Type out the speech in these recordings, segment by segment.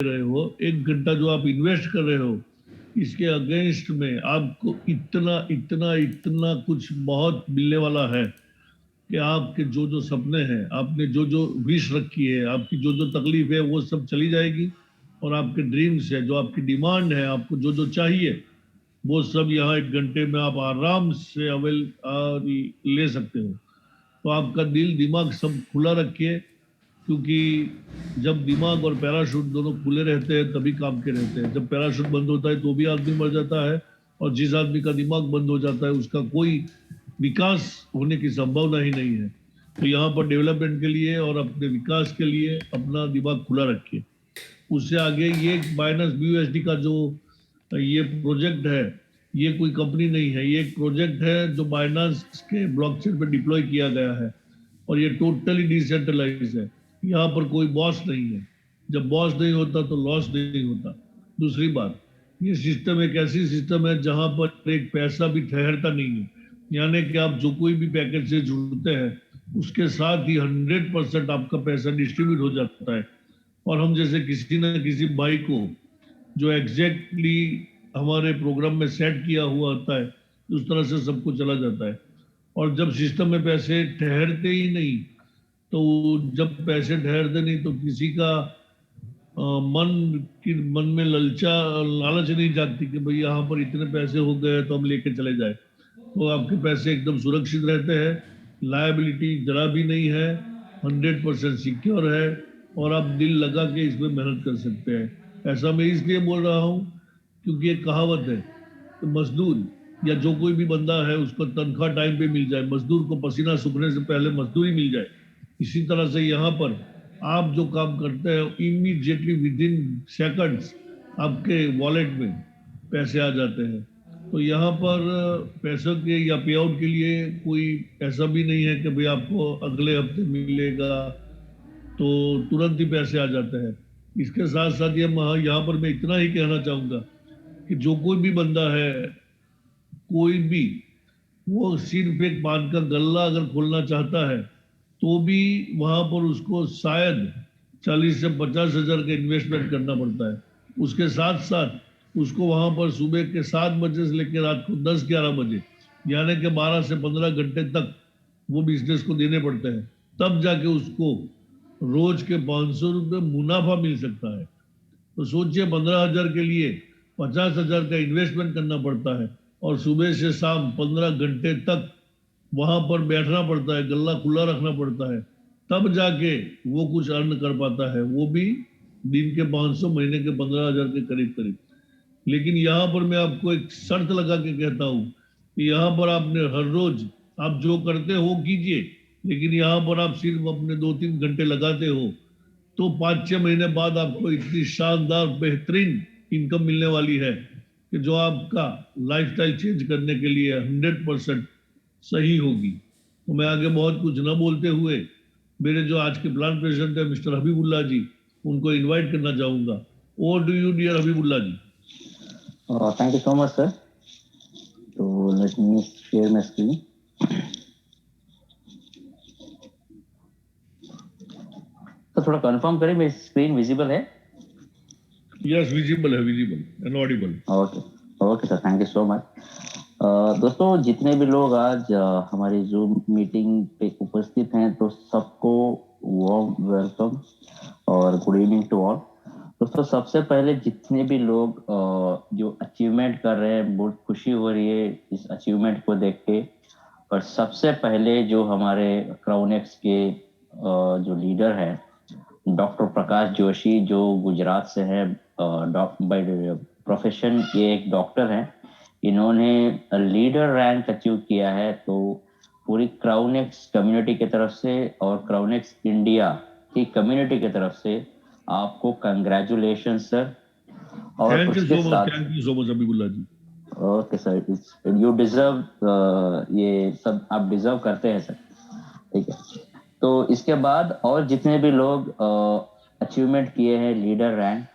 रहे हो, 1 घंटा जो आप इन्वेस्ट कर रहे हो, इसके अगेंस्ट में आपको इतना इतना इतना कुछ बहुत मिलने वाला है कि आपके जो जो सपने हैं, आपने जो जो विश रखी है, आपकी जो जो तकलीफ है, वो सब चली जाएगी। और आपके ड्रीम्स है, जो आपकी डिमांड है, आपको जो जो चाहिए, वो सब यहाँ 1 घंटे में आप आराम से ले सकते हो। तो आपका दिल दिमाग सब खुला रखिए, क्योंकि जब दिमाग और पैराशूट दोनों खुले रहते हैं तभी काम के रहते हैं। जब पैराशूट बंद होता है तो भी आदमी मर जाता है, और जिस आदमी का दिमाग बंद हो जाता है उसका कोई विकास होने की संभावना ही नहीं है। तो यहाँ पर डेवलपमेंट के लिए और अपने विकास के लिए अपना दिमाग खुला रखिए। उससे आगे ये माइनस BUSD का जो ये प्रोजेक्ट है, ये कोई कंपनी नहीं है, ये एक प्रोजेक्ट है जो बाइनांस के ब्लॉकचेन पे डिप्लॉय किया गया है, और ये टोटली डिसेंट्रलाइज है। यहाँ पर कोई बॉस नहीं है। जब बॉस नहीं होता तो लॉस नहीं होता। दूसरी बात, ये सिस्टम एक ऐसी सिस्टम है जहां पर एक पैसा भी ठहरता नहीं है। यानी कि आप जो कोई भी पैकेज से जुड़ते हैं, उसके साथ ही 100% आपका पैसा डिस्ट्रीब्यूट हो जाता है। और हम जैसे किसी न किसी भाई को जो एग्जैक्टली हमारे प्रोग्राम में सेट किया हुआ होता है, उस तरह से सबको चला जाता है। और जब सिस्टम में पैसे ठहरते ही नहीं, तो जब पैसे ठहरते नहीं तो किसी का मन में लालच नहीं जागती कि भाई यहाँ पर इतने पैसे हो गए तो हम लेके चले जाए। तो आपके पैसे एकदम सुरक्षित रहते हैं, लायबिलिटी जरा भी नहीं है, 100% सिक्योर है, और आप दिल लगा के इसमें मेहनत कर सकते हैं। ऐसा मैं इसलिए बोल रहा हूँ क्योंकि एक कहावत है कि मजदूर या जो कोई भी बंदा है उसको तनख्वाह टाइम पे मिल जाए, मजदूर को पसीना सूखने से पहले मजदूरी मिल जाए। इसी तरह से यहाँ पर आप जो काम करते हैं, इमीडिएटली विद इन सेकंड्स आपके वॉलेट में पैसे आ जाते हैं। तो यहाँ पर पैसों के या पे आउट के लिए कोई ऐसा भी नहीं है कि भाई आपको अगले हफ्ते मिलेगा, तो तुरंत ही पैसे आ जाते हैं। इसके साथ साथ ये यहाँ पर मैं इतना ही कहना चाहूंगा कि जो कोई भी बंदा है, कोई भी, वो सिर्फ एक पान का गल्ला अगर खोलना चाहता है तो भी वहां पर उसको शायद 40 से 50 हजार का इन्वेस्टमेंट करना पड़ता है। उसके साथ साथ उसको वहां पर सुबह के 7 बजे से लेकर रात को 10-11 बजे, यानी कि 12 से 15 घंटे तक वो बिजनेस को देने पड़ते हैं। तब जाके उसको रोज के 500 रुपये मुनाफा मिल सकता है। तो सोचिए, 15 हजार के लिए 50 हजार का इन्वेस्टमेंट करना पड़ता है, और सुबह से शाम 15 घंटे तक वहां पर बैठना पड़ता है, गल्ला खुला रखना पड़ता है, तब जाके वो कुछ अर्न कर पाता है, वो भी दिन के 500, महीने के 15 हजार के करीब करीब। लेकिन यहाँ पर मैं आपको एक शर्त लगा के कहता हूँ कि यहाँ पर आपने हर रोज आप जो करते हो कीजिए, लेकिन यहाँ पर आप सिर्फ अपने 2-3 घंटे लगाते हो, तो 5-6 महीने बाद आपको इतनी शानदार बेहतरीन इनकम मिलने वाली है कि जो आपका लाइफस्टाइल चेंज करने के लिए 100% सही होगी। तो मैं आगे बहुत कुछ न बोलते हुए मेरे जो आज के प्लान प्रेसिडेंट है मिस्टर हबीबुल्ला जी, उनको इनवाइट करना चाहूंगा। Over to you dear Habibullah ji. Thank you so much, sir. So let me share my screen. तो थोड़ा कंफर्म करें, मेरी स्क्रीन विजिबल है? यस, विजिबल है, visible and Audible. Okay sir, thank you so much. दोस्तों, जितने भी लोग आज हमारी जूम मीटिंग पे उपस्थित हैं, तो सबको वार्म वेलकम और गुड इवनिंग टू ऑल। दोस्तों, सबसे पहले जितने भी लोग जो अचीवमेंट कर रहे हैं, बहुत खुशी हो रही है इस अचीवमेंट को देख के। और सबसे पहले जो हमारे क्राउनेक्स के जो लीडर हैं, डॉक्टर प्रकाश जोशी, जो गुजरात से हैं, बाय प्रोफेशन ये एक डॉक्टर हैं। इन्होंने लीडर रैंक अचीव किया है। तो पूरी क्राउनेक्स कम्युनिटी की तरफ से और क्राउनेक्स इंडिया की कम्युनिटी की तरफ से आपको कंग्रेचुलेशन सर। और थैंक यू उसके सो साथ, much, thank you so much Habibullah ji. Okay sir, you deserve, ये सब आप डिजर्व करते हैं सर, ठीक है। तो इसके बाद और जितने भी लोग अचीवमेंट किए हैं, लीडर रैंक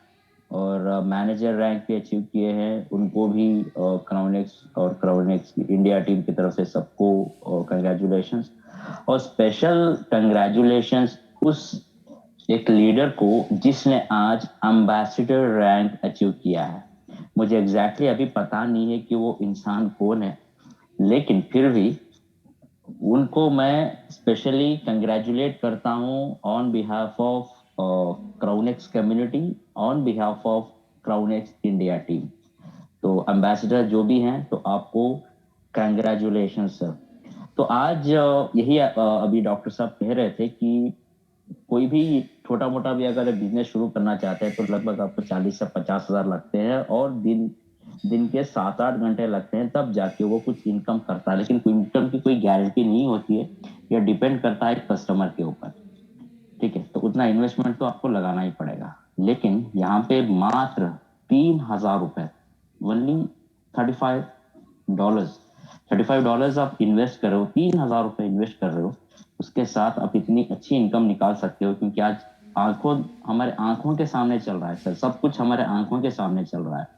और मैनेजर रैंक भी अचीव किए हैं, उनको भी क्राउनेक्स और क्राउनेक्स इंडिया टीम की तरफ से सबको कंग्रेचुलेशंस। और स्पेशल कंग्रेचुलेशंस उस एक लीडर को जिसने आज एम्बेसडर रैंक अचीव किया है। मुझे एग्जैक्टली अभी पता नहीं है कि वो इंसान कौन है, लेकिन फिर भी उनको मैं स्पेशली कंग्रेचुलेट करता हूँ on behalf of Crownex community, on behalf of Crownex India team. तो एम्बेसडर जो भी हैं, तो आपको कंग्रेचुलेशन सर। तो आज यही अभी डॉक्टर साहब कह रहे थे कि कोई भी छोटा मोटा भी अगर बिजनेस शुरू करना चाहते हैं तो लगभग आपको 40 से 50 हजार लगते हैं, और दिन दिन के 7-8 घंटे लगते हैं, तब जाके वो कुछ इनकम करता है। लेकिन इनकम की कोई गारंटी नहीं होती है, यह डिपेंड करता है कस्टमर के ऊपर। ठीक है, तो उतना इन्वेस्टमेंट तो आपको लगाना ही पड़ेगा। लेकिन यहाँ पे मात्र 3,000 रुपए, ओनली $35, $35 आप इन्वेस्ट कर रहे हो, 3,000 रुपए इन्वेस्ट कर रहे हो, उसके साथ आप इतनी अच्छी इनकम निकाल सकते हो। क्योंकि आज हमारे आंखों के सामने चल रहा है सर, सब कुछ हमारे आंखों के सामने चल रहा है।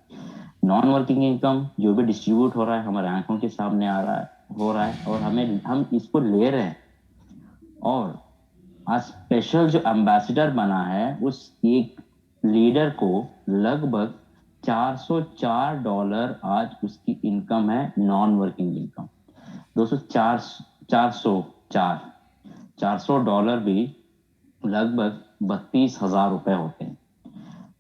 नॉन वर्किंग इनकम जो भी डिस्ट्रीब्यूट हो रहा है हमारे आंखों के सामने आ रहा है, हो रहा है, और हम इसको ले रहे हैं। और आज स्पेशल जो एम्बेसडर बना है, उस एक लीडर को लगभग $404 आज उसकी इनकम है, नॉन वर्किंग इनकम। दोस्तों, 404 $400 भी लगभग 32,000 रुपए होते हैं।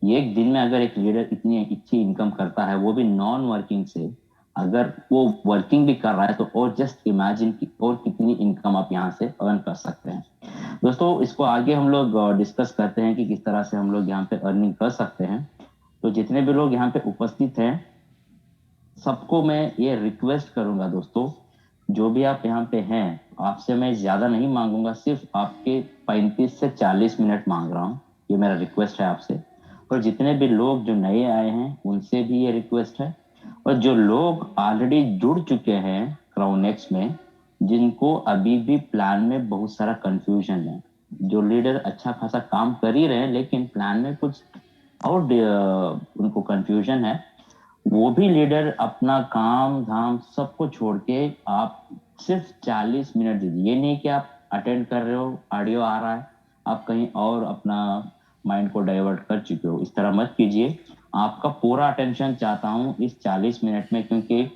ये एक दिन में अगर एक लीडर इतनी अच्छी इनकम करता है, वो भी नॉन वर्किंग से, अगर वो वर्किंग भी कर रहा है, तो और जस्ट इमेजिन कि और कितनी इनकम आप यहाँ से अर्न कर सकते हैं। दोस्तों, इसको आगे हम लोग डिस्कस करते हैं कि किस तरह से हम लोग यहाँ पे अर्निंग कर सकते हैं। तो जितने भी लोग यहाँ पे उपस्थित हैं, सबको मैं ये रिक्वेस्ट करूंगा दोस्तों, जो भी आप यहाँ पे हैं, आपसे मैं ज्यादा नहीं मांगूंगा, सिर्फ आपके 35 से 40 मिनट मांग रहा हूँ। ये मेरा रिक्वेस्ट है आपसे। और जितने भी लोग जो नए आए हैं, उनसे भी ये रिक्वेस्ट है। और जो लोग ऑलरेडी जुड़ चुके हैं क्राउनेक्स में, जिनको अभी भी प्लान में बहुत सारा कंफ्यूजन है, जो लीडर अच्छा खासा काम कर ही रहे हैं लेकिन प्लान में कुछ और उनको कंफ्यूजन है, वो भी लीडर अपना काम धाम सबको छोड़ के आप सिर्फ 40 मिनट दीजिए। ये नहीं कि आप अटेंड कर रहे हो, ऑडियो आ रहा है, आप कहीं और अपना माइंड को डाइवर्ट कर चुके हो। इस तरह मत कीजिए। आपका पूरा अटेंशन चाहता हूं इस 40 मिनट में, क्योंकि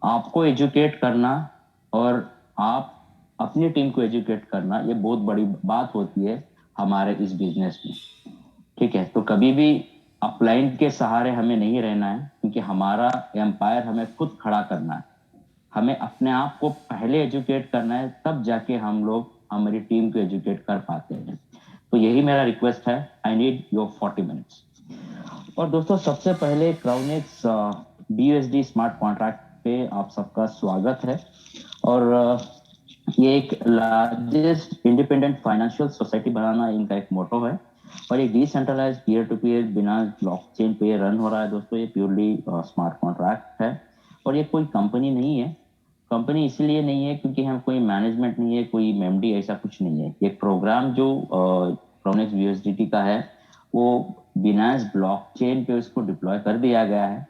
आपको एजुकेट करना और आप अपनी टीम को एजुकेट करना, ये बहुत बड़ी बात होती है हमारे इस बिजनेस में। ठीक है, तो कभी भी अपलाइन के सहारे हमें नहीं रहना है, क्योंकि हमारा एम्पायर हमें खुद खड़ा करना है। हमें अपने आप को पहले एजुकेट करना है, तब जाके हम लोग हमारी टीम को एजुकेट कर पाते हैं। तो यही मेरा रिक्वेस्ट है, आई नीड योर 40 मिनट्स। और दोस्तों, सबसे पहले क्राउनेक्स BUSD स्मार्ट कॉन्ट्रैक्ट पे आप सबका स्वागत है। और ये एक लार्जेस्ट इंडिपेंडेंट फाइनेंशियल सोसाइटी बनाना इनका एक मोटो है। और एक डिसेंट्रलाइज पीयर टू पीयर बिना ब्लॉकचेन पे रन हो रहा है दोस्तों। ये प्योरली स्मार्ट कॉन्ट्रैक्ट है, और ये कोई कंपनी नहीं है। कंपनी इसलिए नहीं है क्योंकि हम कोई मैनेजमेंट नहीं है, कोई मेमडी, ऐसा कुछ नहीं है। ये प्रोग्राम जो क्रोनेक्स BUSDT का है, वो बिनास ब्लॉकचेन पे उसको डिप्लॉय कर दिया गया है।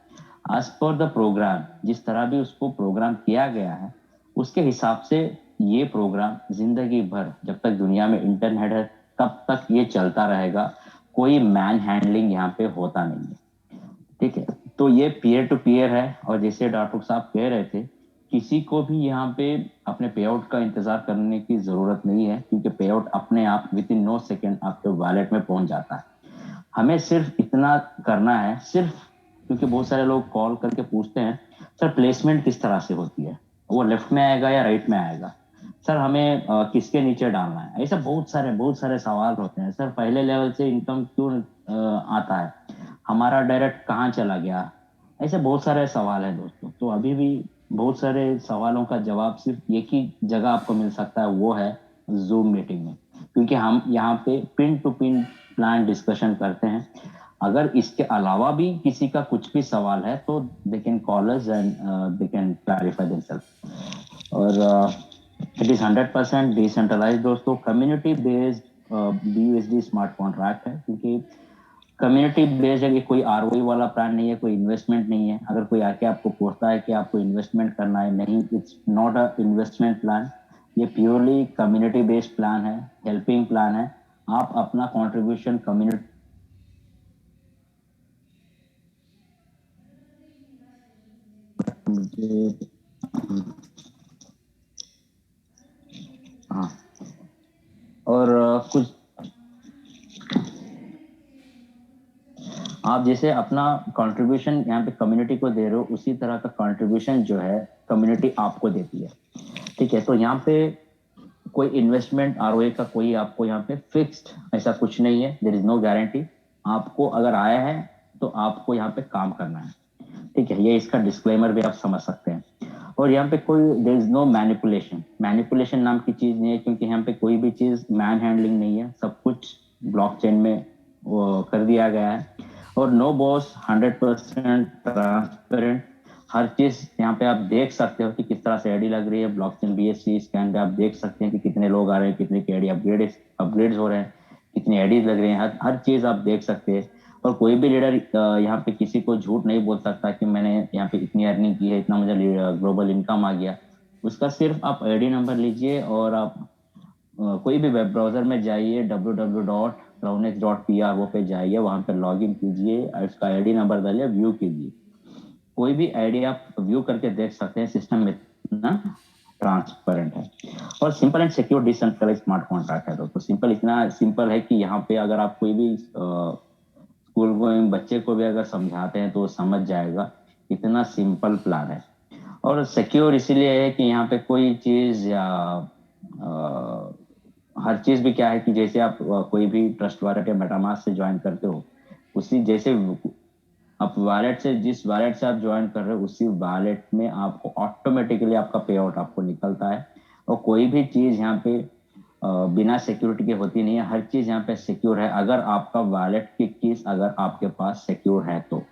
एज पर द प्रोग्राम, जिस तरह भी उसको प्रोग्राम किया गया है, उसके हिसाब से ये प्रोग्राम जिंदगी भर, जब तक दुनिया में इंटरनेट है, तब तक ये चलता रहेगा। कोई मैन हैंडलिंग यहाँ पे होता नहीं है। ठीक है, तो ये पीयर टू पीयर है। और जैसे डॉक्टर साहब कह रहे थे, किसी को भी यहाँ पे अपने पे आउट का इंतजार करने की जरूरत नहीं है, क्योंकि पे आउट अपने आप विद इन 9 सेकेंड आपके वॉलेट में पहुंच जाता है। हमें सिर्फ इतना करना है, सिर्फ, क्योंकि बहुत सारे लोग कॉल करके पूछते हैं, सर प्लेसमेंट किस तरह से होती है, वो लेफ्ट में आएगा या राइट में आएगा, सर हमें किसके नीचे डालना है, ऐसा बहुत सारे सवाल होते हैं। सर पहले लेवल से इनकम क्यों आता है, हमारा डायरेक्ट कहाँ चला गया, ऐसे बहुत सारे सवाल हैं दोस्तों। तो अभी भी बहुत सारे सवालों का जवाब सिर्फ एक ही जगह आपको मिल सकता है, वो है जूम मीटिंग में। क्योंकि हम यहाँ पे pin to pin plan discussion करते हैं। अगर इसके अलावा भी किसी का कुछ भी सवाल है, तो they can call us and they can clarify themselves. और इट इज 100% डिसेंट्रलाइज दोस्तों, community based BUSD smart contract है। क्योंकि कम्युनिटी बेस्ड है, कि कोई ROI वाला प्लान नहीं है, कोई इन्वेस्टमेंट नहीं है। अगर कोई आके आपको पूछता है कि आपको इन्वेस्टमेंट करना है, नहीं, it's not a investment plan. ये प्योरली कम्युनिटी बेस्ड प्लान है, हेल्पिंग प्लान है। आप अपना कंट्रीब्यूशन कम्युनिटी हाँ और कुछ आप जैसे अपना कंट्रीब्यूशन यहाँ पे कम्युनिटी को दे रहे हो, उसी तरह का कंट्रीब्यूशन जो है कम्युनिटी आपको देती है। ठीक है, तो यहाँ पे कोई इन्वेस्टमेंट आरओए का कोई आपको यहाँ पे फिक्स्ड ऐसा कुछ नहीं है, देयर इज नो गारंटी। आपको अगर आया है तो आपको यहाँ पे काम करना है। ठीक है, ये इसका डिस्क्लेमर भी आप समझ सकते हैं। और यहाँ पे कोई there is no manipulation, manipulation नाम की चीज नहीं है, क्योंकि यहाँ पे कोई भी चीज मैन हैंडलिंग नहीं है, सब कुछ ब्लॉकचेन में वो कर दिया गया है। और नो बॉस, 100% ट्रांसपेरेंट। हर चीज यहाँ पे आप देख सकते हो कि किस तरह से आईडी लग रही है। ब्लॉकचेन बीएससी स्कैन पे आप देख सकते हैं कि कितने लोग आ रहे हैं, कितने की आईडी अपग्रेड्स हो रहे हैं, कितनी आईडीज लग रही हैं, हर चीज आप देख सकते हैं। और कोई भी लीडर यहाँ पे किसी को झूठ नहीं बोल सकता कि मैंने यहाँ पे इतनी अर्निंग की है, इतना मुझे ग्लोबल इनकम आ गया। उसका सिर्फ आप आईडी नंबर लीजिए और आप कोई भी वेब ब्राउजर में जाइए, www.crownex.pr वो पे जाइए, वहां पर लॉग इन कीजिए, उसका आईडी नंबर डालिए, व्यू कीजिए। कोई भी आईडी आप व्यू करके देख सकते हैं, सिस्टम में इतना ट्रांसपेरेंट है। और simple and secure decentralise smart contract है दोस्तों। सिंपल, इतना सिंपल है कि यहाँ पे अगर आप कोई भी स्कूल गोइंग बच्चे को भी अगर समझाते हैं तो वो समझ जाएगा, इतना सिंपल प्लान है। और सिक्योर इसीलिए है कि यहाँ पे कोई चीज या हर चीज भी क्या है कि जैसे आप कोई भी ट्रस्ट वॉलेट या मेटामास्क से ज्वाइन करते हो, उसी जैसे आप वॉलेट से, जिस वॉलेट से आप ज्वाइन कर रहे हो, उसी वॉलेट में आपको ऑटोमेटिकली आपका पे आउट आपको निकलता है। और कोई भी चीज यहाँ पे बिना सिक्योरिटी के होती नहीं है, हर चीज यहाँ पे सिक्योर है, अगर आपका वॉलेट की कीज अगर आपके पास सिक्योर है तो।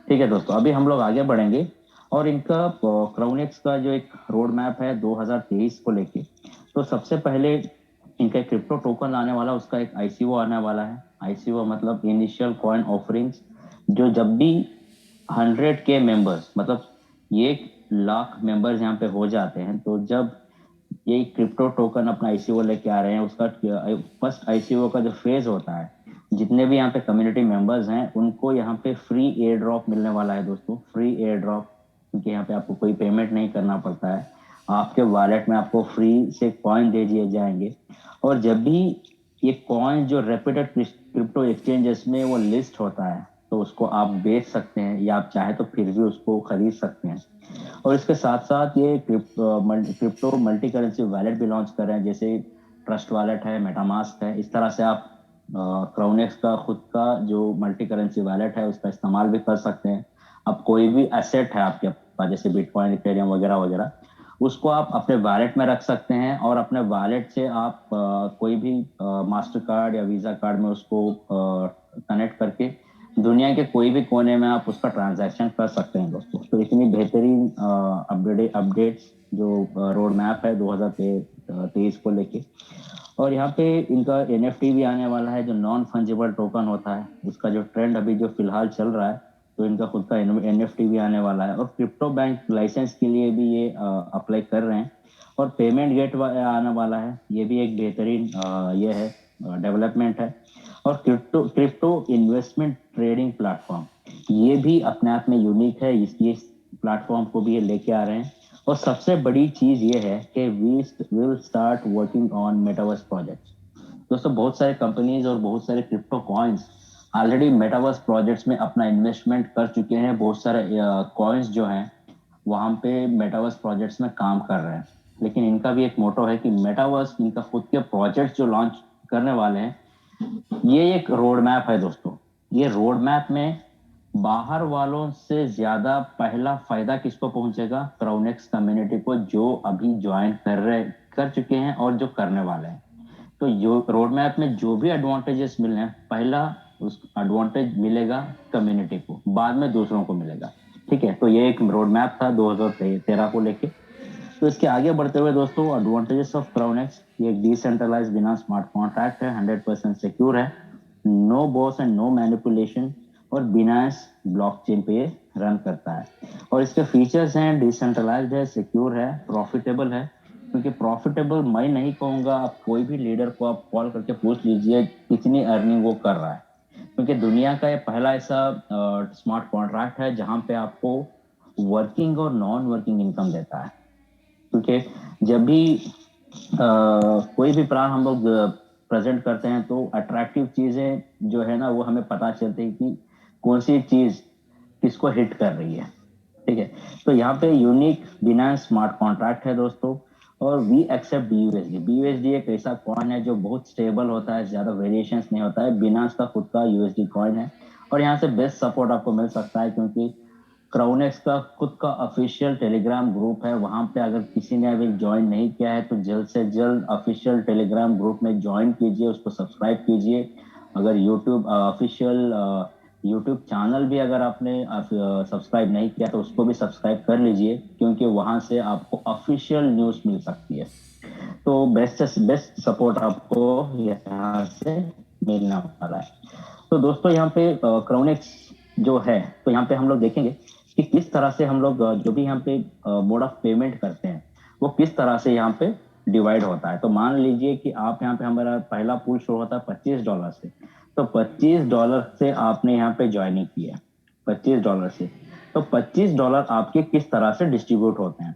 ठीक है दोस्तों, अभी हम लोग आगे बढ़ेंगे और इनका क्राउनेक्स का जो एक रोड मैप है 2023 को लेके। तो सबसे पहले इनका क्रिप्टो टोकन आने वाला, उसका एक आईसीओ आने वाला है। आईसीओ मतलब इनिशियल कॉइन ऑफरिंग्स, जो जब भी 100K मेंबर्स, मतलब 1 लाख मेंबर्स यहाँ पे हो जाते हैं, तो जब ये क्रिप्टो टोकन अपना आईसीओ लेके आ रहे हैं, उसका फर्स्ट आईसीओ का जो फेज होता है, जितने भी यहाँ पे कम्युनिटी मेंबर्स हैं उनको यहाँ पे फ्री एयर ड्रॉप मिलने वाला है दोस्तों, फ्री एयर ड्रॉप। क्योंकि यहाँ पे आपको कोई पेमेंट नहीं करना पड़ता है, आपके वॉलेट में आपको फ्री से कॉइन दे दिए जाएंगे। और जब भी ये कॉइन जो रेप्यूटेड क्रिप्टो एक्सचेंजेस में वो लिस्ट होता है, तो उसको आप बेच सकते हैं, या आप चाहे तो फिर भी उसको खरीद सकते हैं। और इसके साथ साथ ये क्रिप्टो मल्टी करेंसी वॉलेट भी लॉन्च कर रहे हैं, जैसे ट्रस्ट वॉलेट है, मेटामास्क है। इस तरह से आप क्राउनेक्स का खुद का जो मल्टी करेंसी वॉलेट है उसका इस्तेमाल भी कर सकते हैं। अब कोई भी एसेट है आपके पास, जैसे बिटकॉइन, इथेरियम वगैरह वगैरह, उसको आप अपने वॉलेट में रख सकते हैं, और अपने वॉलेट से आप कोई भी मास्टर कार्ड या वीजा कार्ड में उसको कनेक्ट करके दुनिया के कोई भी कोने में आप उसका ट्रांजैक्शन कर सकते हैं दोस्तों। तो इतनी बेहतरीन अपडेट्स जो रोड मैप है 2023 को लेके। और यहाँ पे इनका एनएफटी भी आने वाला है, जो नॉन फंजिबल टोकन होता है, उसका जो ट्रेंड अभी जो फिलहाल चल रहा है, तो इनका खुद का एनएफटी भी आने वाला है। और क्रिप्टो बैंक लाइसेंस के लिए भी ये अप्लाई कर रहे हैं। और पेमेंट गेट आने वाला है, ये भी एक बेहतरीन ये है डेवलपमेंट है। और crypto crypto investment trading platform, ये भी अपने आप में यूनिक है, इसलिए प्लेटफॉर्म को भी ये लेके आ रहे हैं। और सबसे बड़ी चीज ये है कि we will start working on metaverse projects. दोस्तों, बहुत सारे कंपनीज और बहुत सारे crypto coins already metaverse projects में अपना इन्वेस्टमेंट कर चुके हैं। बहुत सारे कॉइन्स जो हैं वहां पे मेटावर्स प्रोजेक्ट्स में काम कर रहे हैं। लेकिन इनका भी एक मोटो है कि मेटावर्स, इनका खुद के प्रोजेक्ट्स जो लॉन्च करने वाले हैं, ये एक रोड मैप है दोस्तों। ये रोड मैप में बाहर वालों से ज्यादा पहला फायदा किसको पहुंचेगा? क्राउनेक्स कम्युनिटी को, जो अभी ज्वाइन कर चुके हैं और जो करने वाले हैं। तो जो रोड मैप में जो भी एडवांटेजेस मिल रहे हैं, पहला उस एडवांटेज मिलेगा कम्युनिटी को, बाद में दूसरों को मिलेगा। ठीक है, तो ये एक रोड मैप था 2013 को लेके। तो इसके आगे बढ़ते हुए दोस्तों, एडवांटेजेस ऑफ क्राउनेक्स, ये एक डिसेंट्रलाइज्ड बिना स्मार्ट कॉन्ट्रैक्ट है, 100% सिक्योर है, no boss and no manipulation, और बिनास ब्लॉकचेन पे रन करता है। और इसके फीचर्स हैं, डिसेंट्रलाइज्ड है, सिक्योर है, प्रॉफिटेबल है, क्योंकि प्रॉफिटेबल मैं नहीं कहूँगा, आप कोई भी लीडर को आप कॉल करके पूछ लीजिए कितनी अर्निंग वो कर रहा है, क्योंकि दुनिया का ये पहला ऐसा स्मार्ट कॉन्ट्रैक्ट है जहां पे आपको वर्किंग और नॉन वर्किंग इनकम देता है। क्योंकि जब भी कोई भी प्लान हम लोग प्रेजेंट करते हैं तो अट्रैक्टिव चीजें जो है ना वो हमें पता चलती है कि कौन सी चीज किसको हिट कर रही है। ठीक है, तो यहाँ पे यूनिक बिनांस स्मार्ट कॉन्ट्रैक्ट है दोस्तों, और वी एक्सेप्ट बीयूएसडी। बीयूएसडी एक ऐसा कॉइन है जो बहुत स्टेबल होता है, ज्यादा वेरिएशंस नहीं होता है, बिनांस का खुद का यूएसडी कॉइन है, और यहाँ से बेस्ट सपोर्ट आपको मिल सकता है क्योंकि क्राउनेक्स का खुद का ऑफिशियल टेलीग्राम ग्रुप है। वहां पे अगर किसी ने अभी ज्वाइन नहीं किया है तो जल्द से जल्द ऑफिशियल टेलीग्राम ग्रुप में ज्वाइन कीजिए, उसको सब्सक्राइब कीजिए। अगर यूट्यूब ऑफिशियल यूट्यूब चैनल भी अगर आपने सब्सक्राइब नहीं किया तो उसको भी सब्सक्राइब कर लीजिए, क्योंकि वहां से आपको ऑफिशियल न्यूज मिल सकती है। तो बेस्ट से बेस्ट सपोर्ट आपको यहाँ से मिलने वाला है। तो दोस्तों यहाँ पे क्राउनेक्स जो है, तो यहाँ पे हम लोग देखेंगे कि किस तरह से हम लोग जो भी यहाँ पे मोड ऑफ पेमेंट करते हैं वो किस तरह से यहाँ पे डिवाइड होता है। तो मान लीजिए कि आप यहाँ पे हमारा पहला पूल शुरू होता है $25 से, तो $25 से आपने यहाँ पे ज्वाइनिंग की है, $25 से, तो $25 आपके किस तरह से डिस्ट्रीब्यूट होते हैं।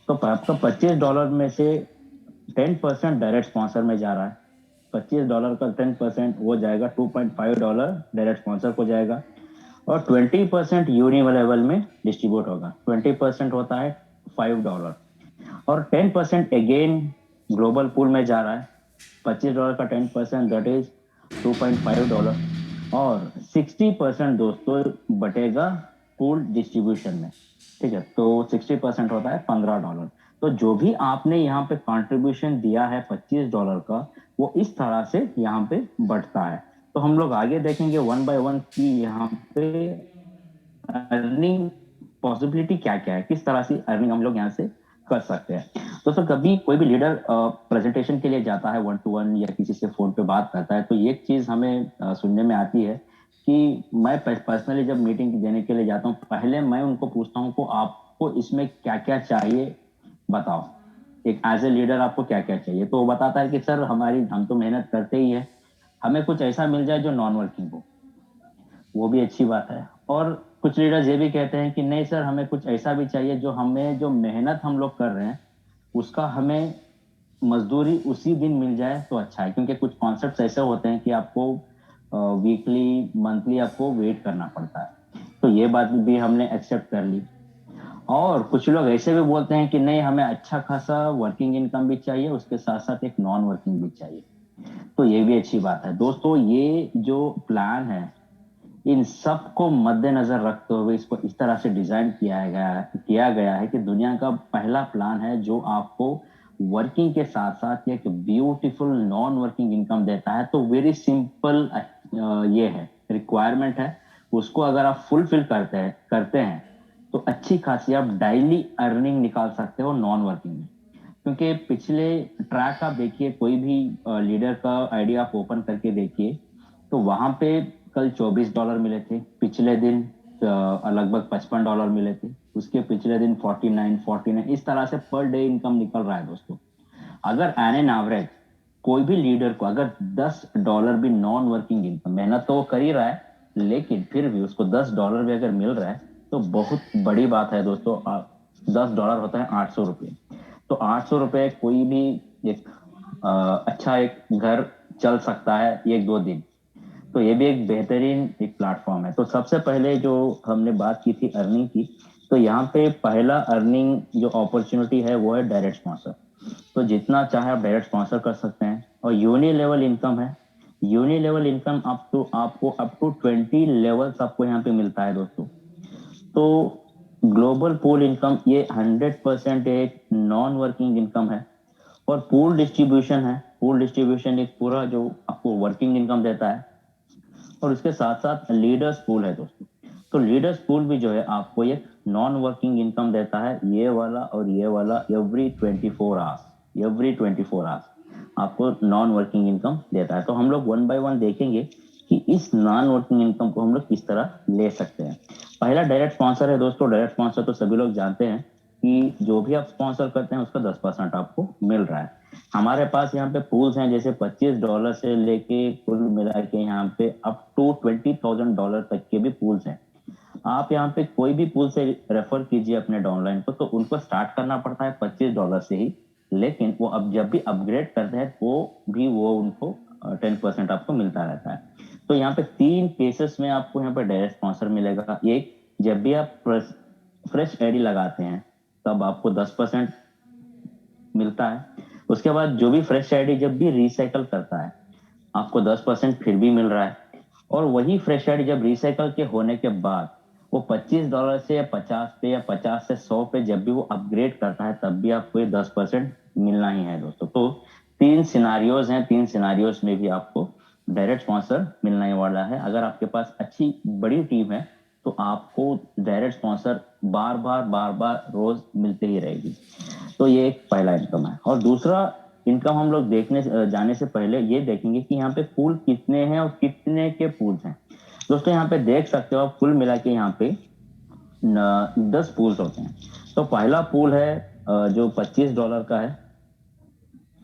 तो आपका $25 में से 10% डायरेक्ट स्पॉन्सर में जा रहा है। $25 का 10% वो जाएगा $2.5 डायरेक्ट स्पॉन्सर को जाएगा, और 20% यूनि लेवल में डिस्ट्रीब्यूट होगा। 20% होता है $5, और 10% अगेन ग्लोबल पूल में जा रहा है। $25 का 10% दैट इज $2.5, और 60% दोस्तों बटेगा पूल डिस्ट्रीब्यूशन में। ठीक है, तो 60% होता है $15। तो जो भी आपने यहाँ पे कंट्रीब्यूशन दिया है $25 का, वो इस तरह से यहाँ पे बढ़ता है। तो हम लोग आगे देखेंगे वन बाय वन की यहाँ पे अर्निंग पॉसिबिलिटी क्या क्या है, किस तरह से अर्निंग हम लोग यहाँ से कर सकते हैं। दोस्तों कभी कोई भी लीडर प्रेजेंटेशन के लिए जाता है 1-to-1 या किसी से फोन पे बात करता है, तो ये चीज हमें सुनने में आती है कि मैं पर्सनली जब मीटिंग देने के लिए जाता हूँ, पहले मैं उनको पूछता हूँ को आपको इसमें क्या क्या चाहिए बताओ, एक एज ए लीडर आपको क्या क्या चाहिए। तो वो बताता है कि सर हम तो मेहनत करते ही है, हमें कुछ ऐसा मिल जाए जो नॉन वर्किंग हो, वो भी अच्छी बात है। और कुछ लीडर्स ये भी कहते हैं कि नहीं सर, हमें कुछ ऐसा भी चाहिए जो हमें जो मेहनत हम लोग कर रहे हैं उसका हमें मजदूरी उसी दिन मिल जाए तो अच्छा है, क्योंकि कुछ कॉन्सेप्ट्स ऐसे होते हैं कि आपको वीकली मंथली आपको वेट करना पड़ता है। तो ये बात भी हमने एक्सेप्ट कर ली। और कुछ लोग ऐसे भी बोलते हैं कि नहीं, हमें अच्छा खासा वर्किंग इनकम भी चाहिए, उसके साथ साथ एक नॉन वर्किंग भी चाहिए। तो ये भी अच्छी बात है। दोस्तों ये जो प्लान है, इन सब को मद्देनजर रखते हुए इसको इस तरह से डिजाइन किया गया है कि दुनिया का पहला प्लान है जो आपको वर्किंग के साथ साथ एक ब्यूटीफुल नॉन वर्किंग इनकम देता है। तो वेरी सिंपल ये है, रिक्वायरमेंट है, उसको अगर आप फुलफिल करते हैं तो अच्छी खासी आप डेली अर्निंग निकाल सकते हो नॉन वर्किंग में। क्योंकि पिछले ट्रैक आप देखिए, कोई भी लीडर का आइडिया आप ओपन करके देखिए, तो वहां पे कल $24 मिले थे, पिछले दिन लगभग $55 मिले थे, उसके पिछले दिन 49, इस तरह से पर डे इनकम निकल रहा है दोस्तों। अगर एन एन एवरेज कोई भी लीडर को अगर $10 भी नॉन वर्किंग इनकम, मेहनत तो वो कर ही रहा है लेकिन फिर भी उसको $10 भी अगर मिल रहा है तो बहुत बड़ी बात है दोस्तों। $10 होता है ₹800। तो ₹800 कोई भी एक अच्छा एक घर चल सकता है 1-2 दिन। तो ये भी एक बेहतरीन एक प्लेटफॉर्म है। तो सबसे पहले जो हमने बात की थी अर्निंग की, तो यहाँ पे पहला अर्निंग जो अपॉर्चुनिटी है वो है डायरेक्ट स्पॉन्सर। तो जितना चाहे आप डायरेक्ट स्पॉन्सर कर सकते हैं। और यूनि लेवल इनकम है, यूनि लेवल इनकम आपको अप टू 20 लेवल्स आपको यहाँ पे मिलता है दोस्तों। तो ग्लोबल पूल इनकम ये 100% एक नॉन वर्किंग इनकम है। और पूल डिस्ट्रीब्यूशन है, पूल डिस्ट्रीब्यूशन एक पूरा जो आपको वर्किंग इनकम देता है। और उसके साथ साथ लीडर्स पूल है दोस्तों। तो लीडर्स पूल भी जो है आपको एक नॉन वर्किंग इनकम देता है, ये वाला और ये वाला एवरी 24 आवर्स आपको नॉन वर्किंग इनकम देता है। तो हम लोग वन बाय वन देखेंगे कि इस नॉन वर्किंग इनकम को हम लोग किस तरह ले सकते हैं। पहला डायरेक्ट स्पॉन्सर है दोस्तों। डायरेक्ट स्पॉन्सर तो सभी लोग जानते हैं कि जो भी आप स्पॉन्सर करते हैं उसका 10% आपको मिल रहा है। हमारे पास यहाँ पे पूल्स हैं जैसे $25 से लेके कुल मिला के यहाँ पे अप टू $20,000 तक के भी पूल्स हैं। आप यहाँ पे कोई भी पूल से रेफर कीजिए अपने डाउनलाइन को, तो उनको स्टार्ट करना पड़ता है $25 से ही, लेकिन वो अब जब भी अपग्रेड करते हैं वो उनको 10% आपको मिलता रहता है। तो यहाँ पे 3 केसेस में आपको यहाँ पे डायरेक्ट स्पॉन्सर मिलेगा। एक, जब भी आप फ्रेश एडी लगाते हैं तब आपको 10% मिलता है। उसके बाद जो भी फ्रेश आईडी जब भी रिसाइकल करता है आपको 10% फिर भी मिल रहा है। और वही फ्रेश आईडी जब रिसाइकल के होने के बाद वो $25 से या 50 पे या 50 से 100 पे जब भी वो अपग्रेड करता है तब भी आपको ये 10% मिलना ही है दोस्तों। तो 3 सिनारियोज हैं, 3 सिनारियोज में भी आपको डायरेक्ट स्पॉन्सर मिलने ही वाला है। अगर आपके पास अच्छी बड़ी टीम है तो आपको डायरेक्ट स्पॉन्सर बार बार रोज मिलते ही रहेगी। तो ये एक पहला इनकम है। और दूसरा इनकम हम लोग देखने जाने से पहले ये देखेंगे कि यहाँ पे पूल कितने हैं और कितने के पूल्स हैं। दोस्तों यहाँ पे देख सकते हो आप, कुल मिला के यहाँ पे 10 पूल्स होते हैं। तो पहला पूल है जो $25 का है,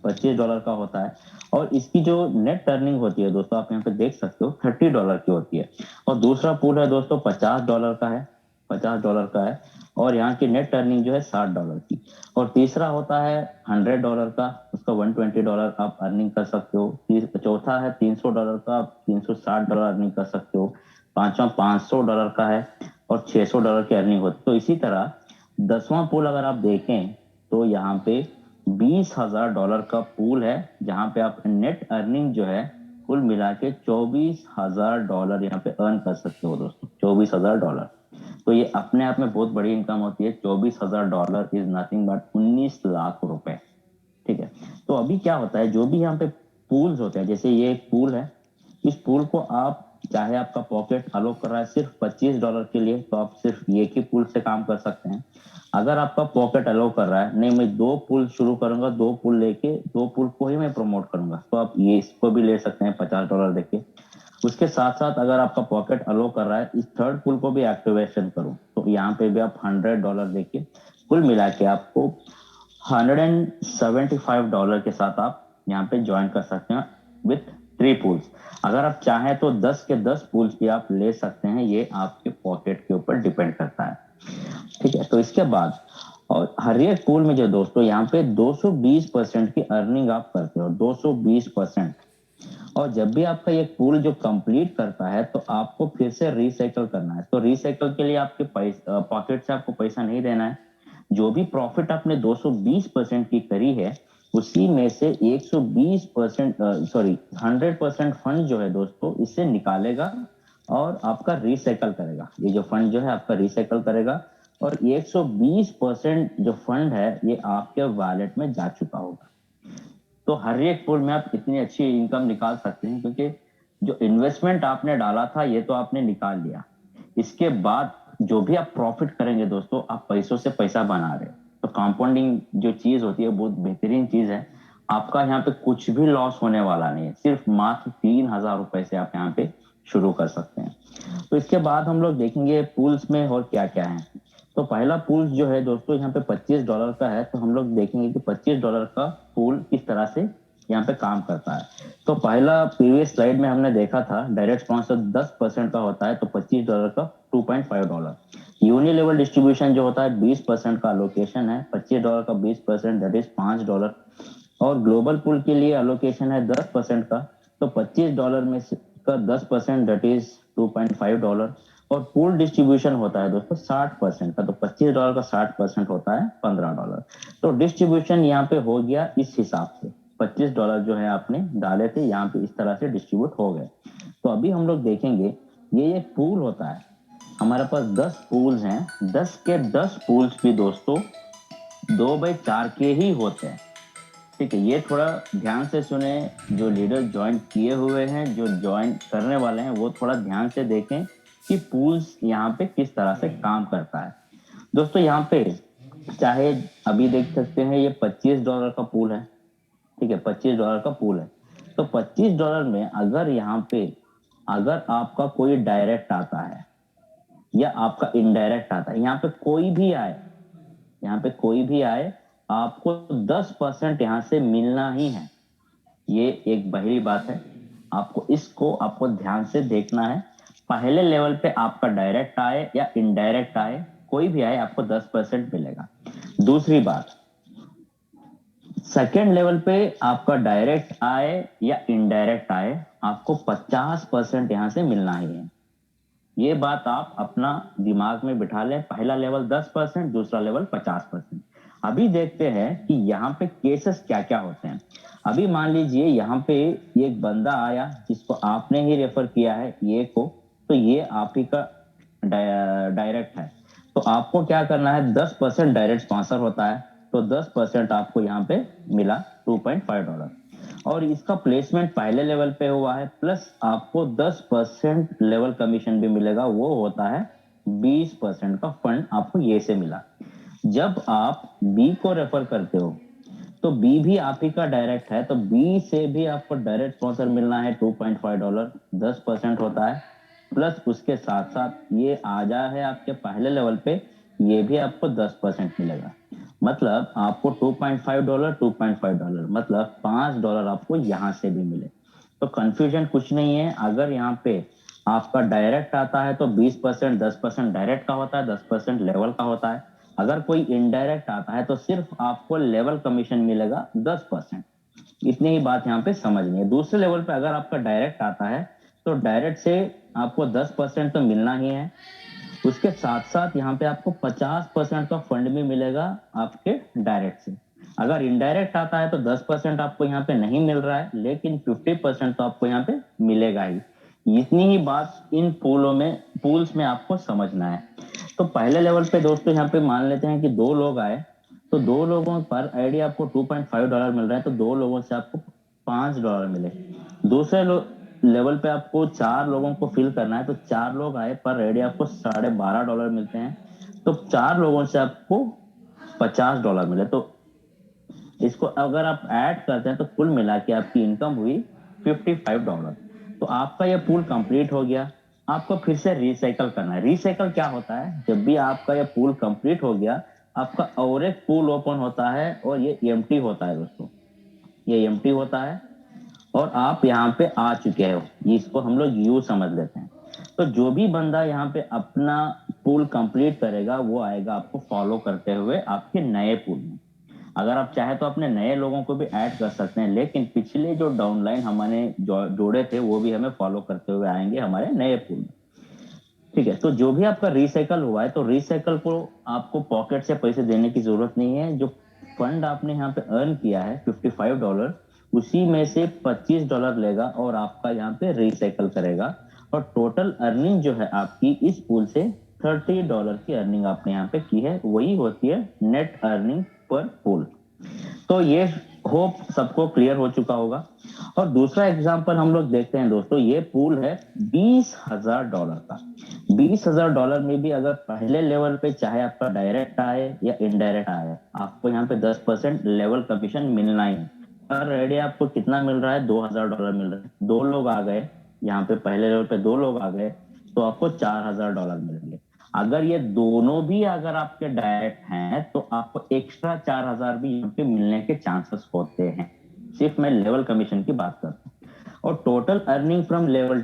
$25 का होता है। और इसकी जो नेट अर्निंग होती है दोस्तों आप यहाँ पे देख सकते हो $30 की होती है। और दूसरा पूल है दोस्तों $50 का है, $50 का है। और यहाँ की नेट अर्निंग जो है $60 की। और तीसरा होता है $100 का, उसका $120 आप अर्निंग कर सकते हो। चौथा है $300 का, आप $360 अर्निंग कर सकते हो। पांचवा $500 का है और $600 की अर्निंग होती है। तो इसी तरह 10वां पूल अगर आप देखें तो यहाँ पे $20,000 का पूल है जहां पे आप नेट अर्निंग जो है कुल मिला के $24,000 यहाँ पे अर्न कर सकते हो दोस्तों। $24,000। तो ये अपने आप में बहुत बड़ी इनकम होती है। $24,000 इज नथिंग बट 19 लाख रुपए। ठीक है। तो अभी क्या होता है, जो भी यहाँ पे पूल्स होते हैं, जैसे ये एक पूल है, इस पूल को आप चाहे आपका पॉकेट अलो कर रहा है सिर्फ $25 के लिए तो आप सिर्फ एक ही पूल से काम कर सकते हैं। अगर आपका पॉकेट अलो कर रहा है, नहीं मैं 2 पूल शुरू करूंगा, 2 पूल लेके 2 पूल को ही मैं प्रमोट करूंगा, तो आप ये इसको भी ले सकते हैं $50 देके। उसके साथ साथ अगर आपका पॉकेट अलो कर रहा है इस थर्ड पूल को भी एक्टिवेशन करूं तो यहाँ पे भी आप $100 देके कुल मिला के आपको $175 के साथ आप यहाँ पे ज्वाइन कर सकते हैं विथ 3 पूल्स। अगर आप चाहें तो 10 के 10 पूल्स भी आप ले सकते हैं, ये आपके पॉकेट के ऊपर डिपेंड करता है। ठीक है। तो इसके बाद और हर एक पूल में जो दोस्तों यहाँ पे 220% की अर्निंग आप करते हो, 220%। और जब भी आपका ये पूल जो कंप्लीट करता है तो आपको फिर से रिसाइकल करना है। तो रिसाइकल के लिए आपके पॉकेट से आपको पैसा नहीं देना है। जो भी प्रॉफिट आपने 220% की करी है उसी में से 120% 100% फंड जो है दोस्तों इससे निकालेगा और आपका रिसाइकल करेगा। ये जो फंड जो है आपका रिसाइकल करेगा और 120% जो फंड है ये आपके वॉलेट में जा चुका होगा। तो हर एक पूल में आप इतनी अच्छी इनकम निकाल सकते हैं क्योंकि जो इन्वेस्टमेंट आपने डाला था ये तो आपने निकाल लिया। इसके बाद जो भी आप प्रॉफिट करेंगे दोस्तों आप पैसों से पैसा बना रहे हो। तो कंपाउंडिंग जो चीज होती है बहुत बेहतरीन चीज है। आपका यहाँ पे कुछ भी लॉस होने वाला नहीं है। सिर्फ मात्र $3,000 से आप यहाँ पे शुरू कर सकते हैं। तो इसके बाद हम लोग देखेंगे पूल्स में और क्या क्या है। तो पहला पूल जो है दोस्तों यहाँ पे $25 का है। तो हम लोग देखेंगे कि $25 का पूल किस तरह से यहाँ पे काम करता है। तो पहला प्रीवियस स्लाइड में हमने देखा था डायरेक्ट स्पॉन्सर 10% का होता है तो $25 का $2.5। यूनिलेवल डिस्ट्रीब्यूशन जो होता है 20% का अलोकेशन है, $25 का 20% दैट इज $5। और ग्लोबल पूल के लिए अलोकेशन है 10% का, तो $25 में का 10% दैट इज $2.5। और पूल डिस्ट्रीब्यूशन होता है दोस्तों 60% का, तो $25 का 60% होता है $15। तो डिस्ट्रीब्यूशन यहाँ पे हो गया इस हिसाब से। $25 जो है आपने डाले थे यहाँ पे इस तरह से डिस्ट्रीब्यूट हो गए। तो अभी हम लोग देखेंगे ये एक पूल होता है। हमारे पास 10 पूल्स हैं, 10 के 10 पूल्स भी दोस्तों 2/4 के ही होते हैं। ठीक है। ये थोड़ा ध्यान से सुने, जो लीडर ज्वाइन किए हुए हैं, जो ज्वाइन करने वाले हैं वो थोड़ा ध्यान से देखें कि पूल्स यहाँ पे किस तरह से काम करता है। दोस्तों यहाँ पे चाहे अभी देख सकते हैं ये $25 का पूल है। ठीक है, $25 का पूल है। तो $25 में अगर यहाँ पे अगर आपका कोई डायरेक्ट आता है या आपका इनडायरेक्ट आता है, यहाँ पे कोई भी आए, यहाँ पे कोई भी आए आपको 10% यहाँ से मिलना ही है। ये एक बड़ी बात है, आपको ध्यान से देखना है। पहले लेवल पे आपका डायरेक्ट आए या इनडायरेक्ट आए, कोई भी आए आपको 10% मिलेगा। दूसरी बात, सेकेंड लेवल पे आपका डायरेक्ट आए या इनडायरेक्ट आए, आपको 50% यहां से मिलना ही है। ये बात आप अपना दिमाग में बिठा लें। पहला लेवल 10%, दूसरा लेवल 50%। अभी देखते हैं कि यहाँ पे केसेस क्या क्या होते हैं। अभी मान लीजिए यहाँ पे एक बंदा आया जिसको आपने ही रेफर किया है ये को, तो ये आप ही का डायरेक्ट है। तो आपको क्या करना है, 10% डायरेक्ट स्पॉन्सर होता है, तो 10% आपको यहाँ पे मिला $2.5। और इसका प्लेसमेंट पहले लेवल पे हुआ है, प्लस आपको 10% लेवल कमीशन भी मिलेगा, वो होता है 20% का फंड आपको ये से मिला। जब आप बी को रेफर करते हो तो बी भी आप ही का डायरेक्ट है, तो बी से भी आपको डायरेक्ट स्पॉन्सर मिलना है $2.5, 10% होता है। प्लस उसके साथ साथ ये आ जा है आपके पहले लेवल पे, ये भी आपको 10% मिलेगा। मतलब आपको $2.5 मतलब $5 आपको यहाँ से भी मिले। तो कंफ्यूजन कुछ नहीं है। अगर यहाँ पे आपका डायरेक्ट आता है तो 20%, 10% डायरेक्ट का होता है, 10% लेवल का होता है। अगर कोई इनडायरेक्ट आता है तो सिर्फ आपको लेवल कमीशन मिलेगा 10%। इतनी ही बात यहाँ पे समझनी है। दूसरे लेवल पे अगर आपका डायरेक्ट आता है तो डायरेक्ट से आपको 10% तो मिलना ही है, उसके साथ साथ यहाँ पे आपको 50% का फंड भी मिलेगा आपके डायरेक्ट से। अगर इनडायरेक्ट आता है तो 10% आपको यहाँ पे नहीं मिल रहा है, लेकिन 50% तो आपको यहाँ पे मिलेगा ही। इतनी ही बात इन पूल्स में आपको समझना है। तो पहले लेवल पे दोस्तों यहाँ पे मान लेते हैं कि 2 लोग आए, तो 2 लोगों पर आईडी आपको $2.5 मिल रहा है, तो 2 लोगों से आपको $5 मिले। दूसरे लेवल पे आपको 4 लोगों को फिल करना है, तो 4 लोग आए पर रेडी आपको $12.5 मिलते हैं, तो 4 लोगों से आपको $50 मिले। तो इसको अगर आप ऐड करते हैं तो कुल मिला के आपकी इनकम हुई $55। तो आपका ये पूल कंप्लीट हो गया। आपको फिर से रिसाइकल करना है। रिसाइकल क्या होता है, जब भी आपका ये पूल कंप्लीट हो गया, आपका और एक पूल ओपन होता है और ये एम्प्टी होता है दोस्तों, ये एम्प्टी होता है और आप यहाँ पे आ चुके हो, इसको हम लोग यू समझ लेते हैं। तो जो भी बंदा यहाँ पे अपना पूल कंप्लीट करेगा वो आएगा आपको फॉलो करते हुए आपके नए पूल में। अगर आप चाहे तो अपने नए लोगों को भी ऐड कर सकते हैं, लेकिन पिछले जो डाउनलाइन हमारे जोड़े थे वो भी हमें फॉलो करते हुए आएंगे हमारे नए पूल में। ठीक है, तो जो भी आपका रिसाइकल हुआ है, तो रिसाइकल को आपको पॉकेट से पैसे देने की जरूरत नहीं है। जो फंड आपने यहाँ पे अर्न किया है $55, उसी में से $25 लेगा और आपका यहाँ पे रिसाइकल करेगा। और टोटल अर्निंग जो है आपकी इस पूल से $30 की अर्निंग आपने यहाँ पे की है, वही होती है नेट अर्निंग पर पूल। तो ये होप सबको क्लियर हो चुका होगा। और दूसरा एग्जांपल हम लोग देखते हैं दोस्तों, ये पूल है $20,000 का। $20,000 में भी अगर पहले लेवल पे चाहे आपका डायरेक्ट आए या इनडायरेक्ट आए, आपको यहाँ पे 10% लेवल कमीशन मिलना ही है। पर रेडी आपको कितना मिल रहा है, $2,000 मिल रहा है। 2 लोग आ गए यहाँ पे, पहले लेवल पे 2 लोग आ गए तो आपको $4,000 मिलेंगे। अगर ये दोनों भी अगर आपके डायरेक्ट हैं तो आपको एक्स्ट्रा 4,000 भी यहाँ पे मिलने के चांसेस होते हैं। सिर्फ मैं लेवल कमीशन की बात करता हूँ। और टोटल अर्निंग फ्रॉम लेवल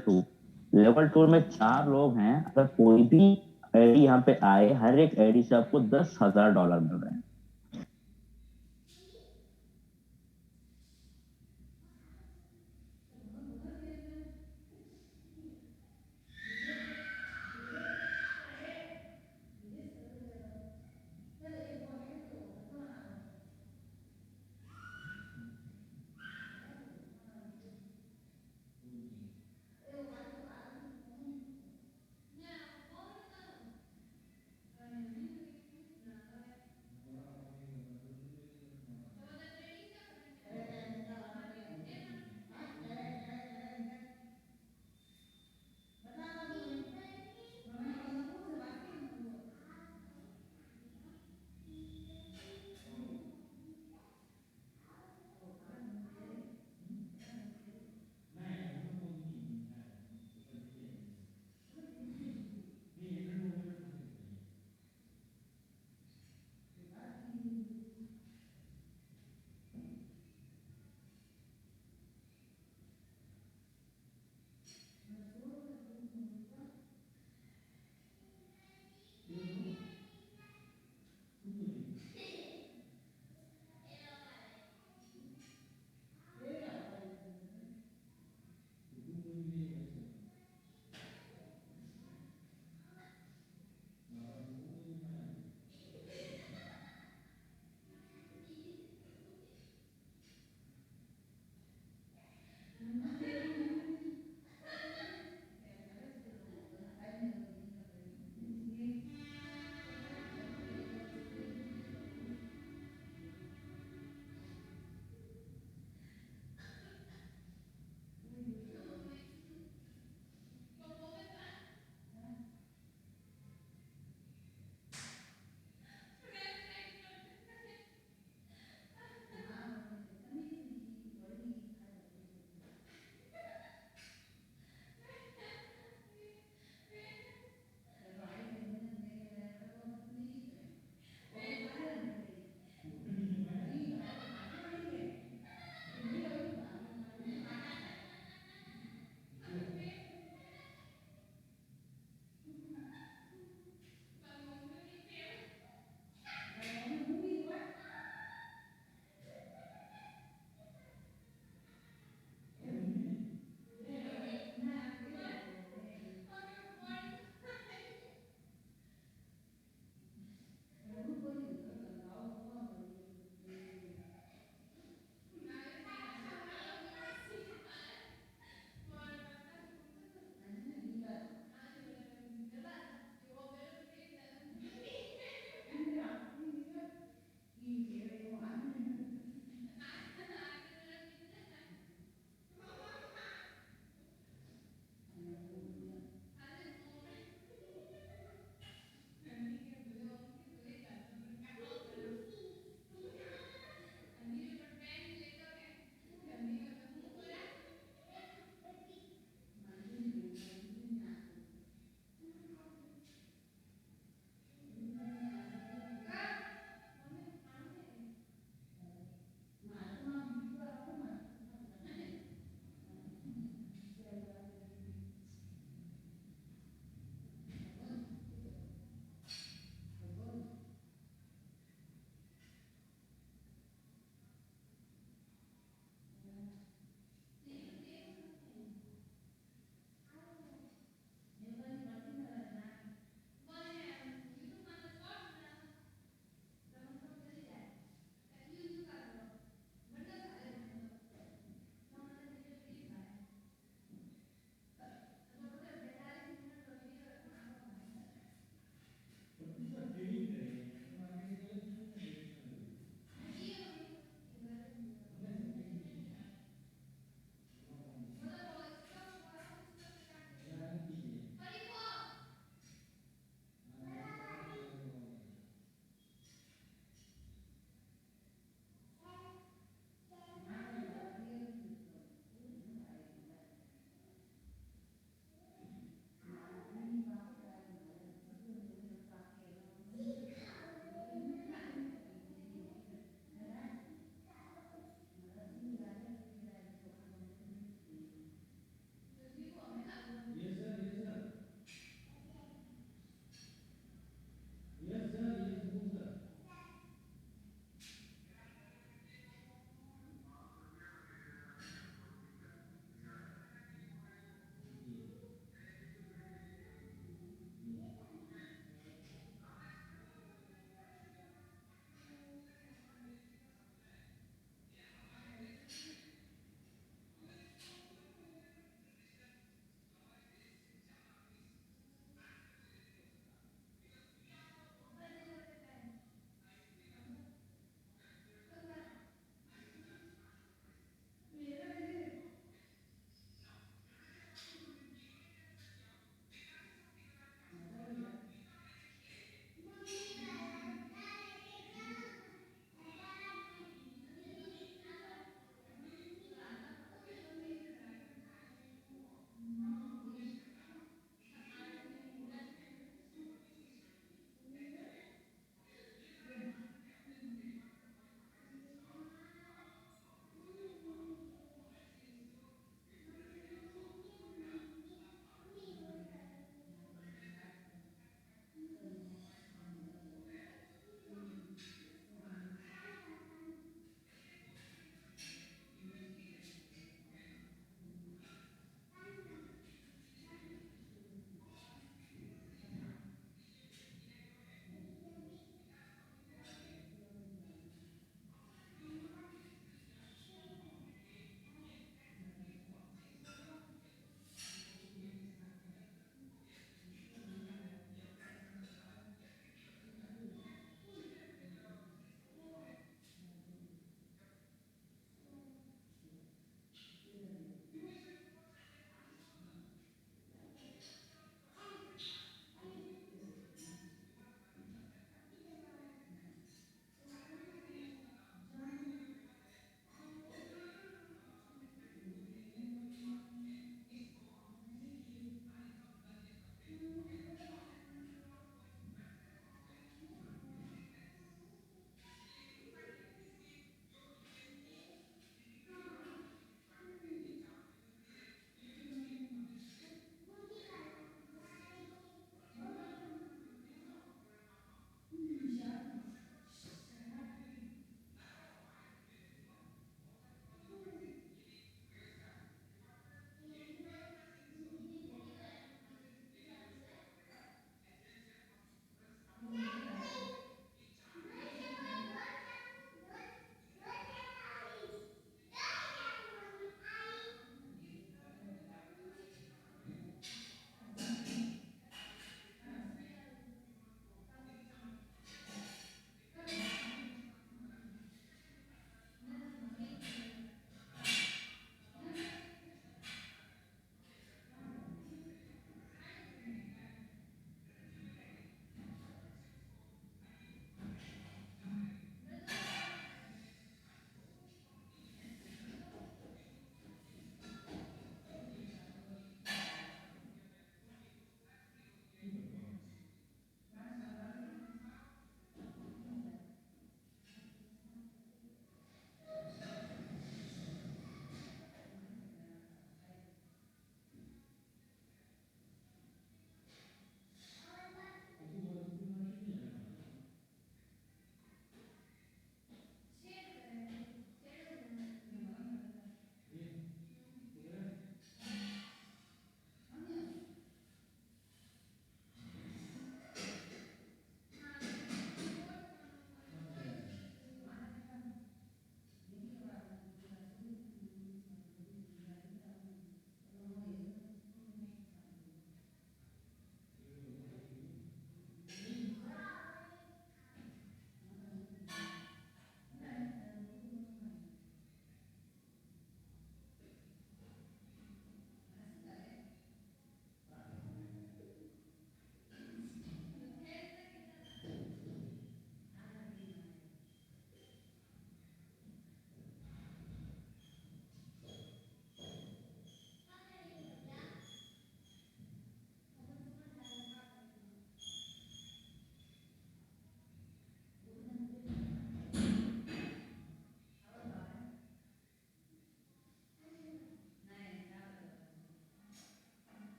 2 में 4 लोग हैं, अगर कोई भी आईडी यहाँ पे आए, हर एक आईडी से आपको $10,000 मिल रहा है।